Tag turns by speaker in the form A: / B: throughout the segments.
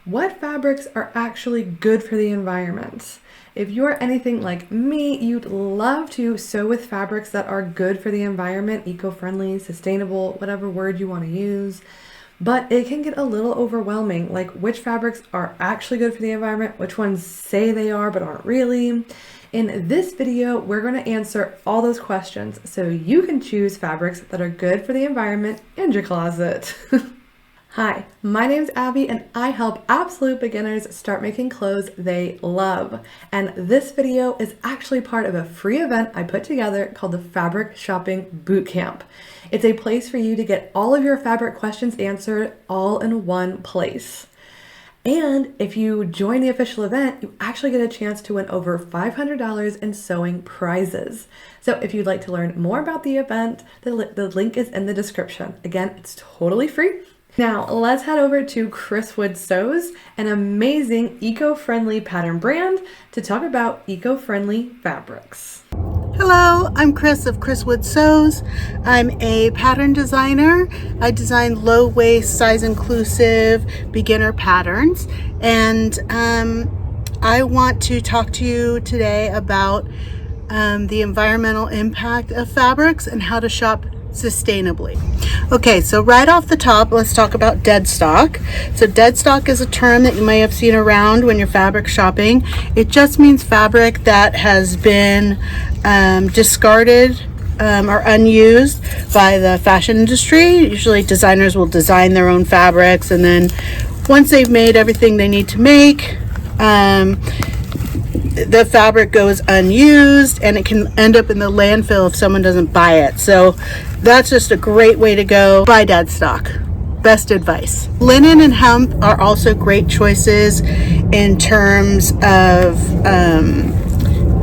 A: What fabrics are actually good for the environment? If you're anything like me, you'd love to sew with fabrics that are good for the environment, eco-friendly, sustainable, whatever word you want to use. But it can get a little overwhelming, like which fabrics are actually good for the environment, which ones say they are but aren't really. In this video, we're going to answer all those questions so you can choose fabrics that are good for the environment in your closet. Hi, my name's Abby and I help absolute beginners start making clothes they love. And this video is actually part of a free event I put together called the Fabric Shopping Bootcamp. It's a place for you to get all of your fabric questions answered all in one place. And if you join the official event, you actually get a chance to win over $500 in sewing prizes. So if you'd like to learn more about the event, the link is in the description. Again, it's totally free. Now let's head over to Cris Wood Sews, an amazing eco-friendly pattern brand, to talk about eco-friendly fabrics.
B: Hello, I'm Cris of Cris Wood Sews. I'm a pattern designer. I design low waist, size inclusive, beginner patterns. And I want to talk to you today about the environmental impact of fabrics and how to shop sustainably. Okay, so right off the top, let's talk about dead stock. So dead stock is a term that you may have seen around when you're fabric shopping. It just means fabric that has been discarded or unused by the fashion industry. Usually designers will design their own fabrics, and then once they've made everything they need to make, the fabric goes unused and it can end up in the landfill if someone doesn't buy it. So that's just a great way to go. Buy dead stock. Best advice. Linen and hemp are also great choices in terms of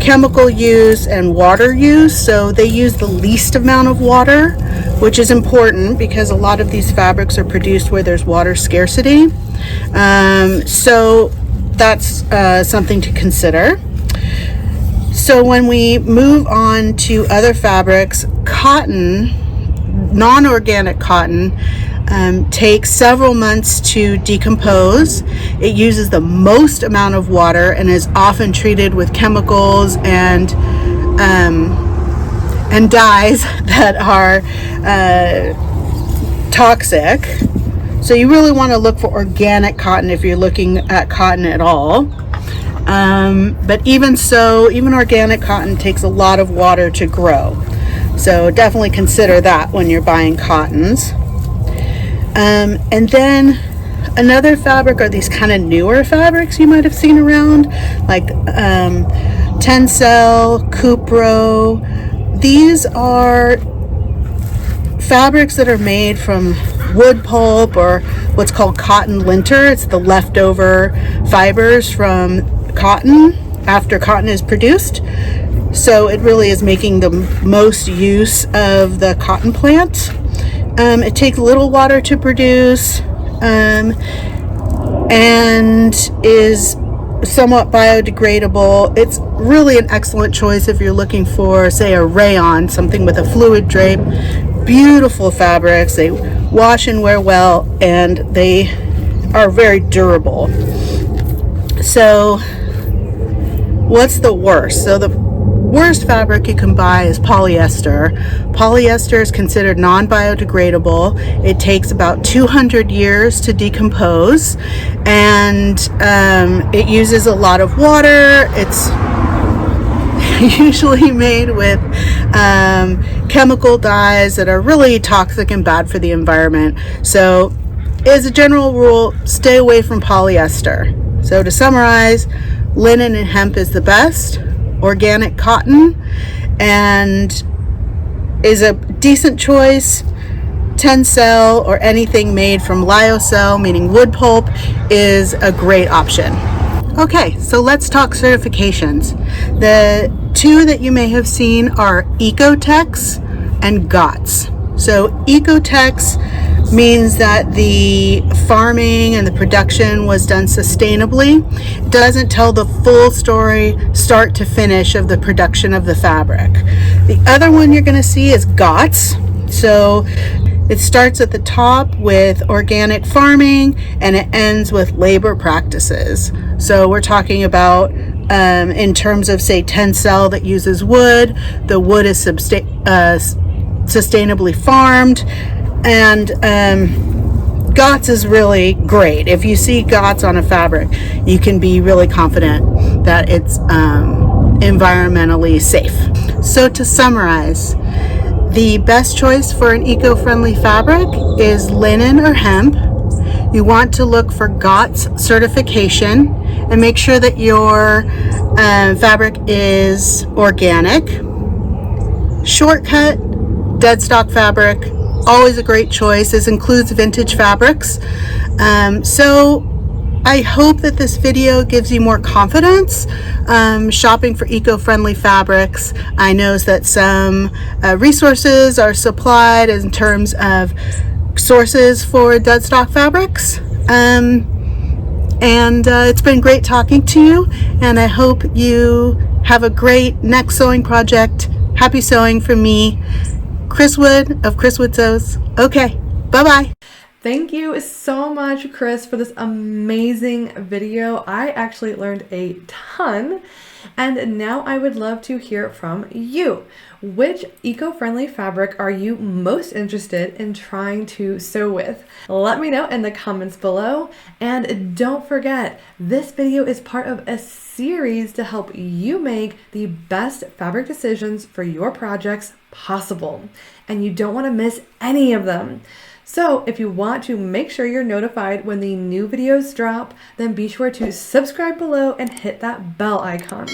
B: chemical use and water use. So they use the least amount of water, which is important because a lot of these fabrics are produced where there's water scarcity. So that's something to consider. So when we move on to other fabrics, cotton, non-organic cotton, takes several months to decompose. It uses the most amount of water and is often treated with chemicals and dyes that are toxic. So you really want to look for organic cotton if you're looking at cotton at all. But even so, even organic cotton takes a lot of water to grow. So definitely consider that when you're buying cottons. And then another fabric are these kind of newer fabrics you might have seen around, like Tencel, Cupro. These are fabrics that are made from wood pulp or what's called cotton linter. It's the leftover fibers from cotton after cotton is produced. So it really is making the most use of the cotton plant. It takes little water to produce and is somewhat biodegradable. It's really an excellent choice if you're looking for, say, a rayon, something with a fluid drape. Beautiful fabrics. They wash and wear well, and they are very durable. So what's the worst? So the worst fabric you can buy is polyester. Polyester is considered non-biodegradable. It takes about 200 years to decompose, and it uses a lot of water. It's usually made with chemical dyes that are really toxic and bad for the environment. So as a general rule, stay away from polyester. So to summarize, linen and hemp is the best. Organic cotton and is a decent choice. Tencel or anything made from lyocell, meaning wood pulp, is a great option. Okay, so let's talk certifications. The two that you may have seen are Oeko-Tex and GOTS. So Oeko-Tex means that the farming and the production was done sustainably. It doesn't tell the full story, start to finish, of the production of the fabric. The other one you're going to see is GOTS. So It starts at the top with organic farming and it ends with labor practices. So we're talking about in terms of, say, tencel that uses wood. The wood is sustainably farmed, and GOTS is really great. If you see GOTS on a fabric, you can be really confident that it's environmentally safe. So to summarize, the best choice for an eco-friendly fabric is linen or hemp. You want to look for GOTS certification and make sure that your fabric is organic. Shortcut, dead stock fabric, always a great choice. This includes vintage fabrics. So I hope that this video gives you more confidence shopping for eco-friendly fabrics. I know that some resources are supplied in terms of sources for dead stock fabrics. It's been great talking to you, and I hope you have a great next sewing project. Happy sewing from me, Cris Wood of Cris Wood Sews. Okay, bye-bye.
A: Thank you so much, Cris, for this amazing video. I actually learned a ton, and now I would love to hear from you. Which eco-friendly fabric are you most interested in trying to sew with? Let me know in the comments below. And don't forget, this video is part of a series to help you make the best fabric decisions for your projects possible. And you don't want to miss any of them. So if you want to make sure you're notified when the new videos drop, then be sure to subscribe below and hit that bell icon.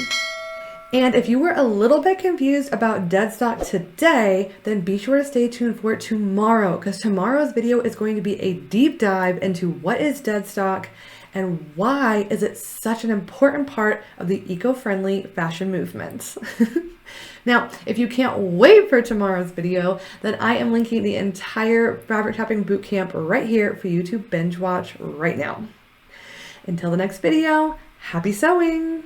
A: And if you were a little bit confused about dead stock today, then be sure to stay tuned for tomorrow, because tomorrow's video is going to be a deep dive into what is dead stock and why is it such an important part of the eco-friendly fashion movement. Now, if you can't wait for tomorrow's video, then I am linking the entire Fabric Shopping Bootcamp right here for you to binge watch right now. Until the next video, happy sewing!